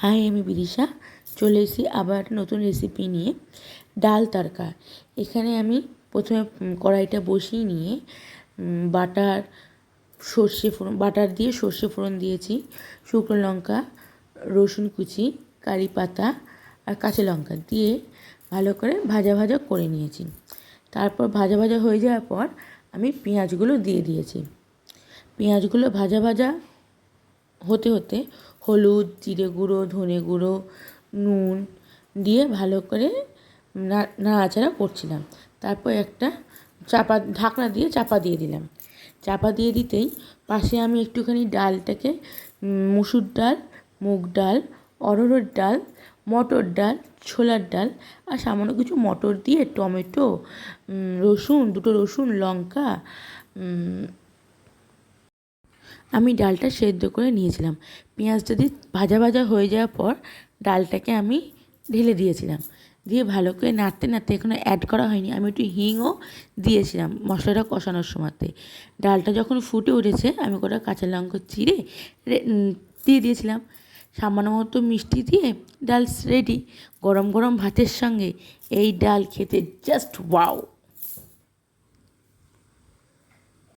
High, আমি বিদিশা চলে এসেছি আবার নতুন রেসিপি নিয়ে। ডাল তড়কা। এখানে আমি প্রথমে কড়াইটা বসিয়ে নিয়ে বাটার দিয়ে সর্ষে ফোড়ন দিয়েছি, শুকনো লঙ্কা, রসুন কুচি, কারি পাতা আর কাঁচা লঙ্কা দিয়ে ভালো করে ভাজা ভাজা করে নিয়েছি। তারপর ভাজা ভাজা হয়ে যাওয়ার পর আমি পেঁয়াজগুলো দিয়ে দিয়েছি। পেঁয়াজগুলো ভাজা ভাজা হতে হতে হলুদ, জিরে গুঁড়ো, ধনে গুঁড়ো, নুন দিয়ে ভালো করে নাড়াচাড়া করছিলাম। তারপর একটা ঢাকনা দিয়ে চাপা দিয়ে দিলাম। চাপা দিয়ে দিতেই পাশে আমি একটুখানি ডালটাকে মুসুর ডাল, মুগ ডাল, অড়হর ডাল, মটর ডাল, ছোলার ডাল আর সামান্য কিছু মটর দিয়ে টমেটো, দুটো রসুন, লঙ্কা আমি ডালটা সেদ্ধ করে নিয়েছিলাম। পেঁয়াজটা দিয়ে ভাজা ভাজা হয়ে যাওয়ার পর ডালটাকে আমি ঢেলে দিয়েছিলাম। দিয়ে ভালো করে নাড়তে নাড়তে এখনও অ্যাড করা হয়নি, আমি একটু হিংও দিয়েছিলাম মশলাটা কষানোর সময়তে। ডালটা যখন ফুটে উঠেছে আমি কটা কাঁচা লঙ্কা চিড়ে দিয়ে দিয়েছিলাম। সামান্য মতো মিষ্টি দিয়ে ডাল রেডি। গরম গরম ভাতের সঙ্গে এই ডাল খেতে জাস্ট ওয়াও।